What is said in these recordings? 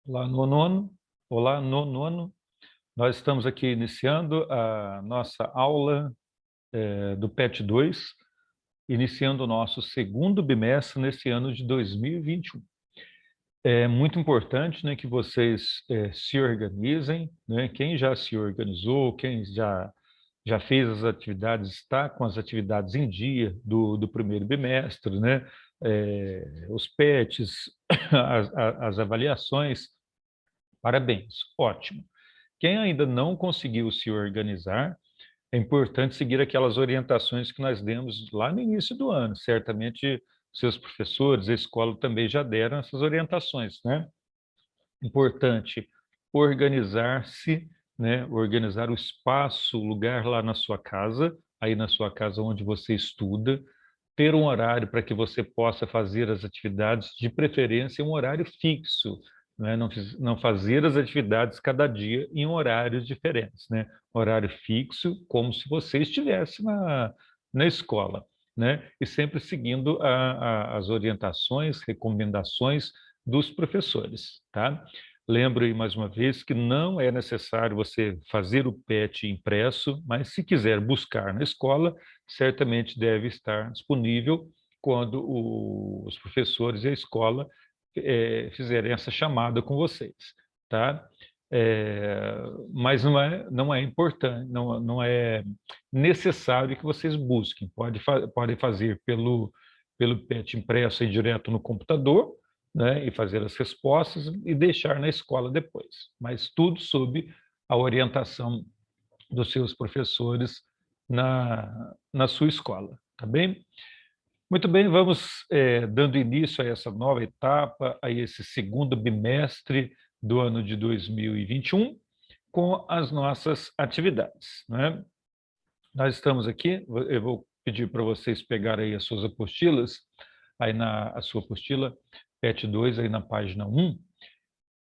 Olá, nono. Olá, nono. Nós estamos aqui iniciando a nossa aula do PET 2, iniciando o nosso segundo bimestre nesse ano de 2021. É muito importante, né, que vocês se organizem, né? Quem já se organizou, quem já fez as atividades, está com as atividades em dia do primeiro bimestre, né? Os PETs, as avaliações, parabéns, ótimo. Quem ainda não conseguiu se organizar, é importante seguir aquelas orientações que nós demos lá no início do ano. Certamente, seus professores, a escola também já deram essas orientações, né? Importante organizar-se, né? Organizar o espaço, o lugar lá na sua casa, aí na sua casa onde você estuda, ter um horário para que você possa fazer as atividades, de preferência um horário fixo, né? Não fazer as atividades cada dia em horários diferentes, né? Horário fixo, como se você estivesse na escola, né? E sempre seguindo as orientações, recomendações dos professores, tá? Lembro aí mais uma vez que não é necessário você fazer o PET impresso, mas se quiser buscar na escola, certamente deve estar disponível quando os professores e a escola fizerem essa chamada com vocês, tá? É, mas não é importante, não é necessário que vocês busquem. Podem fazer pelo PET impresso aí direto no computador, né, e fazer as respostas e deixar na escola depois. Mas tudo sob a orientação dos seus professores na sua escola, tá bem? Muito bem, vamos dando início a essa nova etapa, a esse segundo bimestre do ano de 2021, com as nossas atividades, né? Nós estamos aqui, eu vou pedir para vocês pegarem aí as suas apostilas, aí a sua apostila, PET 2, aí na página 1,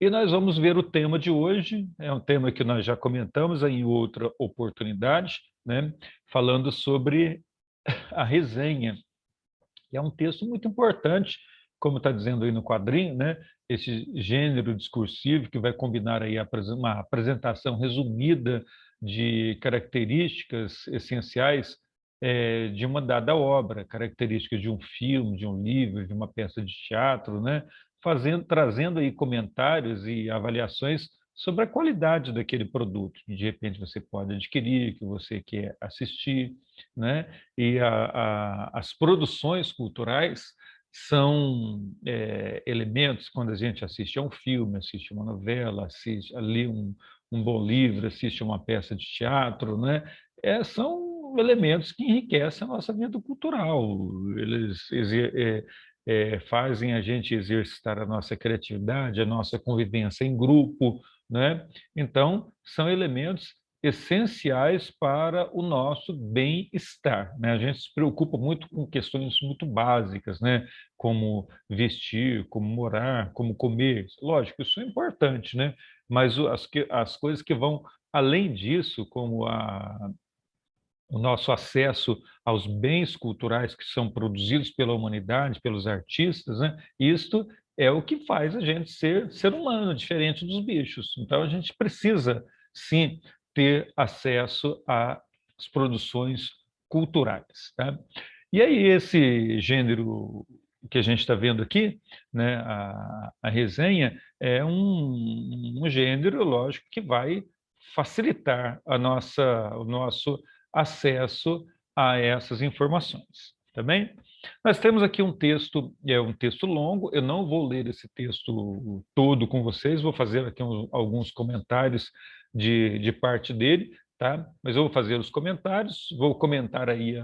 e nós vamos ver o tema de hoje, é um tema que nós já comentamos em outra oportunidade, né? Falando sobre a resenha, que é um texto muito importante, como está dizendo aí no quadrinho, né? Esse gênero discursivo que vai combinar aí uma apresentação resumida de características essenciais de uma dada obra, características de um filme, de um livro, de uma peça de teatro, né? Trazendo aí comentários e avaliações sobre a qualidade daquele produto que de repente você pode adquirir, que você quer assistir, né? E as produções culturais são elementos, quando a gente assiste a um filme, assiste uma novela, assiste ali um bom livro, assiste uma peça de teatro, né? São elementos que enriquecem a nossa vida cultural. Eles fazem a gente exercitar a nossa criatividade, a nossa convivência em grupo, né? Então, são elementos essenciais para o nosso bem-estar, né? A gente se preocupa muito com questões muito básicas, né? Como vestir, como morar, como comer. Lógico, isso é importante, né? Mas as coisas que vão além disso, como o nosso acesso aos bens culturais que são produzidos pela humanidade, pelos artistas, né? Isto é o que faz a gente ser humano, diferente dos bichos. Então, a gente precisa, sim, ter acesso às produções culturais, tá? E aí, esse gênero que a gente está vendo aqui, né, a resenha, é um gênero, lógico, que vai facilitar o nosso acesso a essas informações, tá bem? Nós temos aqui um texto, é um texto longo, eu não vou ler esse texto todo com vocês, vou fazer aqui alguns comentários de parte dele, tá? Mas eu vou fazer os comentários, vou comentar aí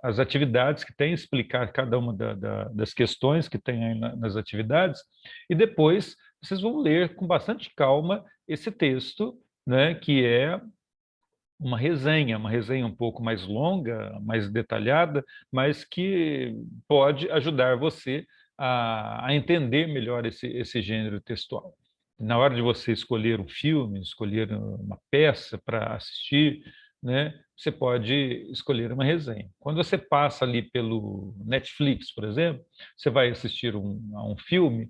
as atividades que tem, explicar cada uma das questões que tem aí nas atividades, e depois vocês vão ler com bastante calma esse texto, né, que é uma resenha um pouco mais longa, mais detalhada, mas que pode ajudar você a entender melhor esse gênero textual. Na hora de você escolher um filme, escolher uma peça para assistir, né, você pode escolher uma resenha. Quando você passa ali pelo Netflix, por exemplo, você vai assistir a um filme,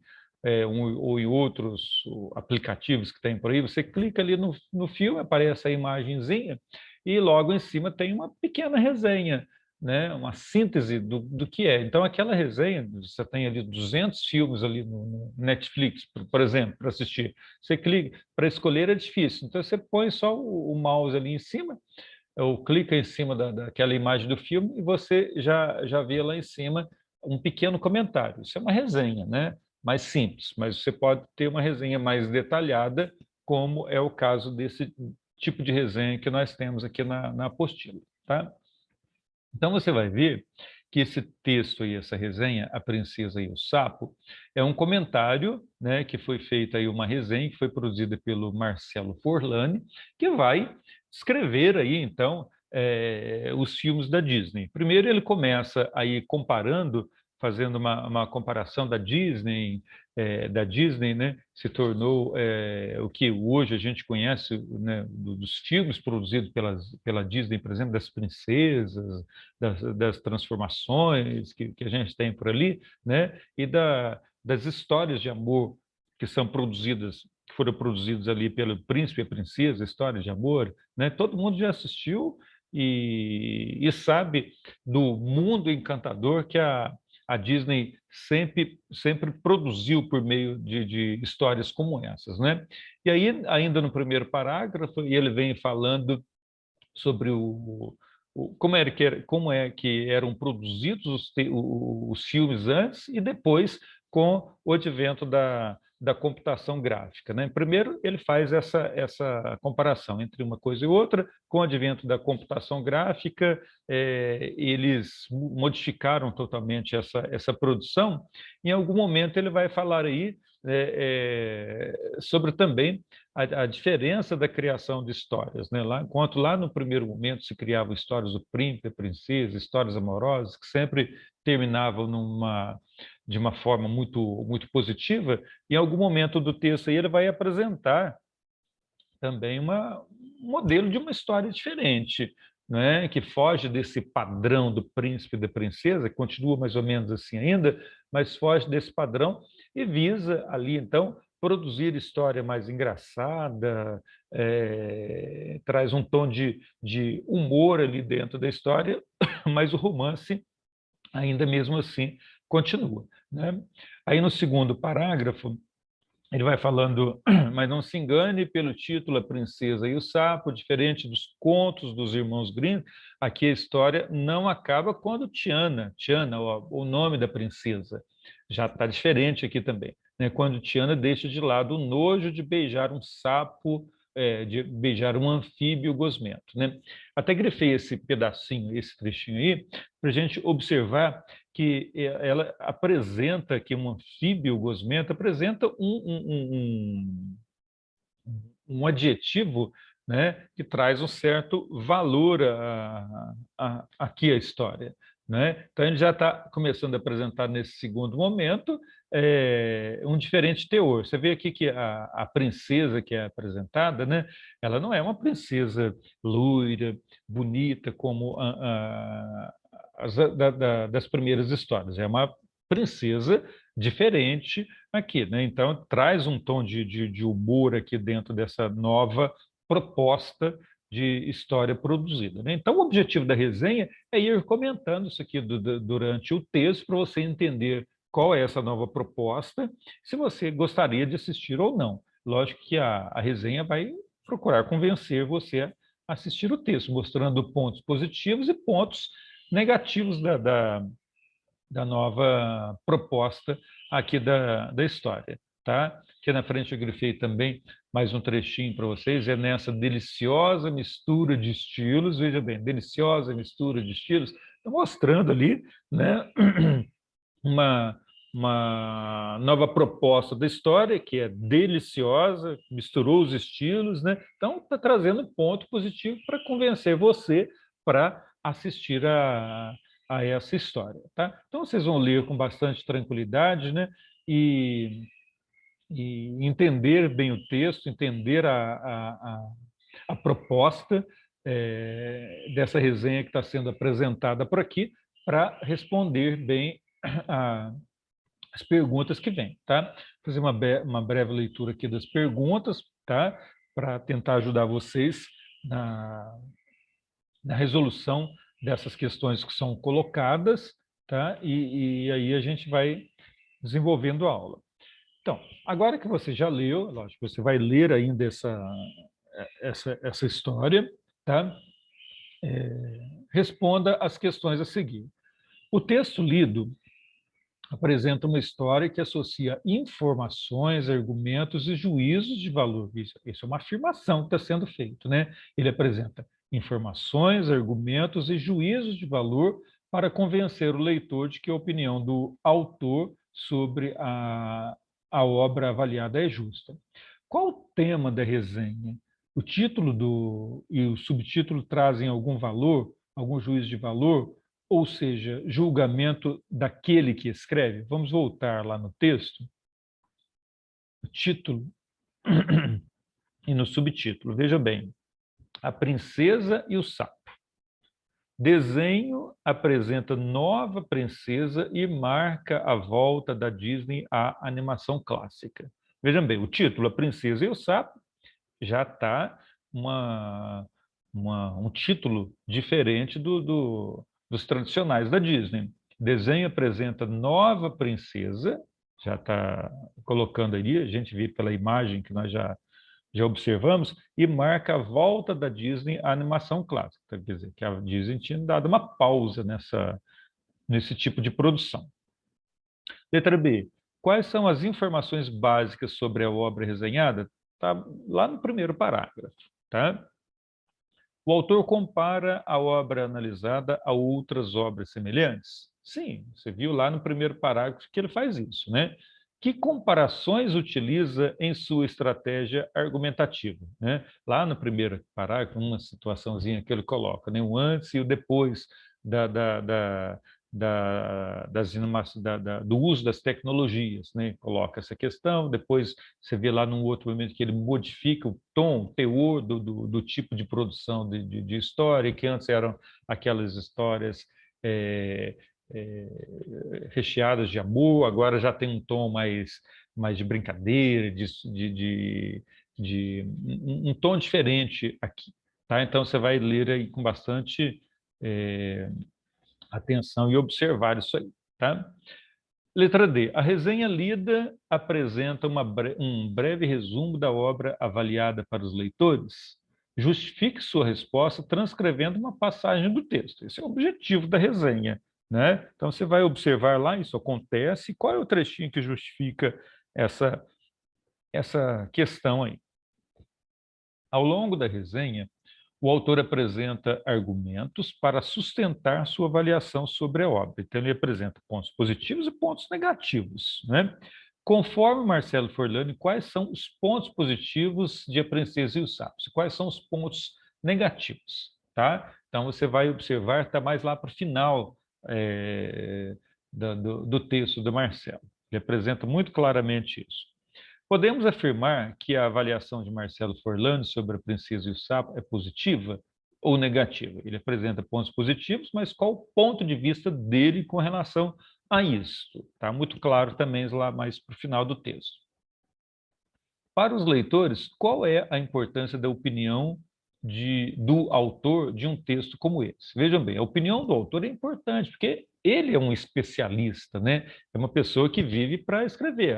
ou em outros aplicativos que tem por aí, você clica ali no filme, aparece a imagenzinha, e logo em cima tem uma pequena resenha, né? Uma síntese do que é. Então, aquela resenha, você tem ali 200 filmes ali no Netflix, por exemplo, para assistir. Você clica, para escolher é difícil, então você põe só o mouse ali em cima, ou clica em cima daquela imagem do filme e você já vê lá em cima um pequeno comentário. Isso é uma resenha, né? Mais simples, mas você pode ter uma resenha mais detalhada, como é o caso desse tipo de resenha que nós temos aqui na apostila, tá? Então você vai ver que esse texto aí, essa resenha, A Princesa e o Sapo, é um comentário, né, que foi feita aí uma resenha que foi produzida pelo Marcelo Forlani, que vai escrever aí então os filmes da Disney. Primeiro ele começa aí comparando, fazendo uma comparação da Disney, né, se tornou o que hoje a gente conhece, né, dos filmes produzidos pela Disney, por exemplo, das princesas, das transformações que a gente tem por ali, né, e das histórias de amor que foram produzidas ali pelo príncipe e a princesa, histórias de amor, né? Todo mundo já assistiu e sabe do mundo encantador que a Disney sempre produziu por meio de histórias como essas, né? E aí, ainda no primeiro parágrafo, ele vem falando sobre como é que eram produzidos os filmes antes e depois com o advento da computação gráfica, né? Primeiro, ele faz essa comparação entre uma coisa e outra. Com o advento da computação gráfica, eles modificaram totalmente essa produção. Em algum momento, ele vai falar aí sobre também a diferença da criação de histórias, né? Enquanto lá no primeiro momento se criavam histórias do príncipe, da princesa, histórias amorosas, que sempre terminavam de uma forma muito positiva, em algum momento do texto aí ele vai apresentar também um modelo de uma história diferente, né? Que foge desse padrão do príncipe e da princesa, continua mais ou menos assim ainda, mas foge desse padrão e visa ali, então, produzir história mais engraçada, traz um tom de humor ali dentro da história, mas o romance, ainda mesmo assim, continua, né? Aí, no segundo parágrafo, ele vai falando, mas não se engane pelo título A Princesa e o Sapo, diferente dos contos dos irmãos Grimm, aqui a história não acaba quando Tiana, o nome da princesa, já está diferente aqui também, né? Quando Tiana deixa de lado o nojo de beijar um sapo, de beijar um anfíbio gosmento, né? Até grifei esse pedacinho, esse trechinho aí, para a gente observar que ela apresenta que um anfíbio gosmento apresenta um adjetivo, né, que traz um certo valor aqui à história, né? Então, ele já está começando a apresentar nesse segundo momento um diferente teor. Você vê aqui que a princesa que é apresentada, né, ela não é uma princesa loira, bonita, como das primeiras histórias. É uma princesa diferente aqui, né? Então, traz um tom de humor aqui dentro dessa nova proposta de história produzida, né? Então, o objetivo da resenha é ir comentando isso aqui durante o texto para você entender qual é essa nova proposta, se você gostaria de assistir ou não. Lógico que a resenha vai procurar convencer você a assistir o texto, mostrando pontos positivos e pontos negativos da nova proposta aqui da história, tá? Aqui na frente eu grifei também mais um trechinho para vocês, é nessa deliciosa mistura de estilos, veja bem, deliciosa mistura de estilos, tá mostrando ali, né, uma, uma nova proposta da história, que é deliciosa, misturou os estilos, né? Então, está trazendo ponto positivo para convencer você para assistir a essa história, tá? Então, vocês vão ler com bastante tranquilidade, né? E, e entender bem o texto, entender a proposta dessa resenha que está sendo apresentada por aqui, para responder bem a as perguntas que vêm, tá? Vou fazer uma breve leitura aqui das perguntas, tá? Para tentar ajudar vocês na resolução dessas questões que são colocadas, tá? E aí a gente vai desenvolvendo a aula. Então, agora que você já leu, lógico, você vai ler ainda essa história, tá? Responda as questões a seguir. O texto lido apresenta uma história que associa informações, argumentos e juízos de valor. Isso é uma afirmação que está sendo feita, né? Ele apresenta informações, argumentos e juízos de valor para convencer o leitor de que a opinião do autor sobre a obra avaliada é justa. Qual o tema da resenha? O título e o subtítulo trazem algum valor, algum juízo de valor? Ou seja, julgamento daquele que escreve. Vamos voltar lá no texto, o título e no subtítulo. Veja bem, A Princesa e o Sapo. Desenho apresenta nova princesa e marca a volta da Disney à animação clássica. Vejam bem, o título, A Princesa e o Sapo, já está um título diferente dos tradicionais da Disney. Desenho apresenta nova princesa, já está colocando ali, a gente vê pela imagem que nós já observamos, e marca a volta da Disney à animação clássica. Quer dizer, que a Disney tinha dado uma pausa nesse tipo de produção. Letra B. Quais são as informações básicas sobre a obra resenhada? Está lá no primeiro parágrafo. Tá? O autor compara a obra analisada a outras obras semelhantes? Sim, você viu lá no primeiro parágrafo que ele faz isso, né? Que comparações utiliza em sua estratégia argumentativa? Né? Lá no primeiro parágrafo, uma situaçãozinha que ele coloca, né? O antes e o depois do uso das tecnologias, né? Coloca essa questão, depois você vê lá num outro momento que ele modifica o tom, o teor do tipo de produção de história, que antes eram aquelas histórias recheadas de amor, agora já tem um tom mais de brincadeira, um tom diferente aqui. Tá? Então, você vai ler aí com bastante atenção e observar isso aí. Tá? Letra D. A resenha lida apresenta um breve resumo da obra avaliada para os leitores. Justifique sua resposta transcrevendo uma passagem do texto. Esse é o objetivo da resenha. Né? Então, você vai observar lá, isso acontece, qual é o trechinho que justifica essa questão aí. Ao longo da resenha, o autor apresenta argumentos para sustentar sua avaliação sobre a obra. Então, ele apresenta pontos positivos e pontos negativos. Né? Conforme Marcelo Forlani, quais são os pontos positivos de A Princesa e o Sapo? Quais são os pontos negativos? Tá? Então, você vai observar, está mais lá para o final do texto do Marcelo. Ele apresenta muito claramente isso. Podemos afirmar que a avaliação de Marcelo Forlani sobre A Princesa e o Sapo é positiva ou negativa? Ele apresenta pontos positivos, mas qual o ponto de vista dele com relação a isso? Está muito claro também lá mais para o final do texto. Para os leitores, qual é a importância da opinião do autor de um texto como esse? Vejam bem, a opinião do autor é importante, porque ele é um especialista, né? É uma pessoa que vive para escrever.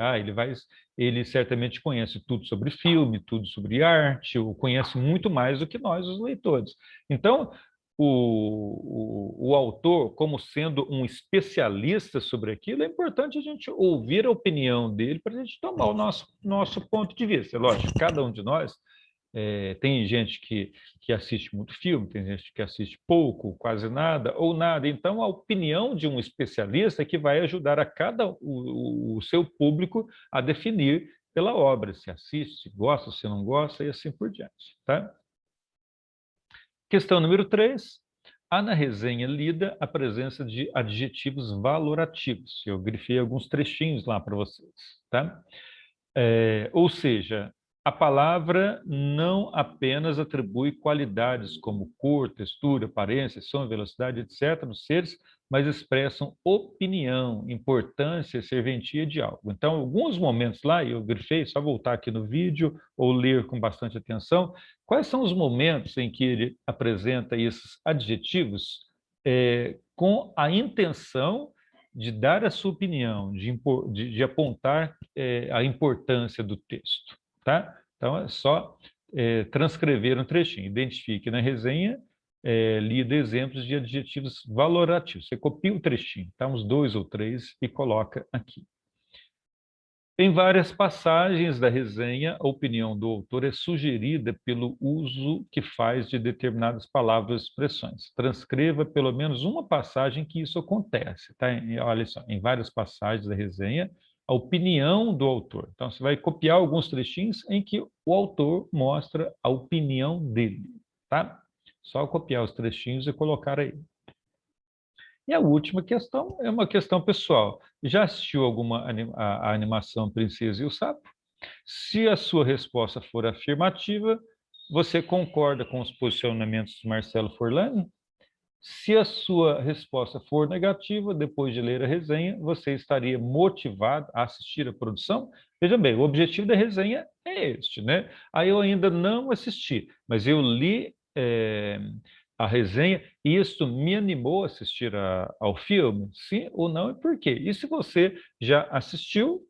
Ele certamente conhece tudo sobre filme, tudo sobre arte, ou conhece muito mais do que nós, os leitores. Então, o autor, como sendo um especialista sobre aquilo, é importante a gente ouvir a opinião dele para a gente tomar o nosso ponto de vista. Lógico, cada um de nós tem gente que assiste muito filme, tem gente que assiste pouco, quase nada, ou nada. Então, a opinião de um especialista é que vai ajudar o seu público a definir pela obra, se assiste, se gosta, se não gosta, e assim por diante. Tá? Questão número 3. Há na resenha lida a presença de adjetivos valorativos. Eu grifei alguns trechinhos lá para vocês. Tá? Ou seja, a palavra não apenas atribui qualidades como cor, textura, aparência, som, velocidade, etc., nos seres, mas expressam opinião, importância, serventia de algo. Então, alguns momentos lá, eu grifei, só voltar aqui no vídeo ou ler com bastante atenção, quais são os momentos em que ele apresenta esses adjetivos com a intenção de dar a sua opinião, de apontar a importância do texto, tá? Então, é só transcrever um trechinho. Identifique na resenha lida exemplos de adjetivos valorativos. Você copia o trechinho, tá? Uns 2 ou 3 e coloca aqui. Em várias passagens da resenha, a opinião do autor é sugerida pelo uso que faz de determinadas palavras ou expressões. Transcreva pelo menos uma passagem que isso acontece, tá? Olha só, em várias passagens da resenha, a opinião do autor. Então, você vai copiar alguns trechinhos em que o autor mostra a opinião dele, tá? Só copiar os trechinhos e colocar aí. E a última questão é uma questão pessoal. Já assistiu a animação Princesa e o Sapo? Se a sua resposta for afirmativa, você concorda com os posicionamentos de Marcelo Forlani? Se a sua resposta for negativa, depois de ler a resenha, você estaria motivado a assistir a produção? Veja bem, o objetivo da resenha é este, né? Aí eu ainda não assisti, mas eu li a resenha e isso me animou a assistir ao filme? Sim ou não e por quê? E se você já assistiu,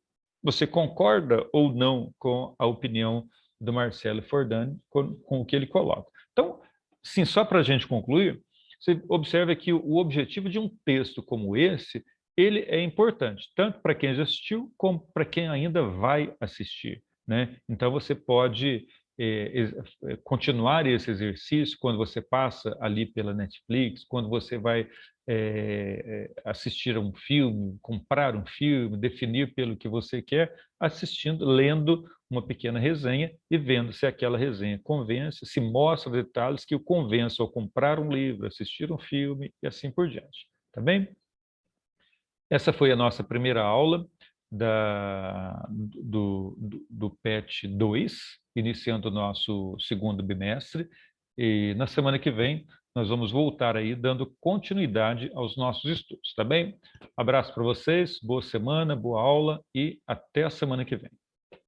você concorda ou não com a opinião do Marcelo Forlani, com o que ele coloca? Então, sim, só para a gente concluir, você observa que o objetivo de um texto como esse, ele é importante, tanto para quem já assistiu, como para quem ainda vai assistir, né? Então, você pode continuar esse exercício quando você passa ali pela Netflix, quando você vai assistir a um filme, comprar um filme, definir pelo que você quer, assistindo, lendo uma pequena resenha e vendo se aquela resenha convence, se mostra detalhes que o convençam a comprar um livro, assistir um filme e assim por diante. Tá bem? Essa foi a nossa primeira aula do PET 2, iniciando o nosso segundo bimestre. E na semana que vem, nós vamos voltar aí dando continuidade aos nossos estudos, tá bem? Abraço para vocês, boa semana, boa aula e até a semana que vem.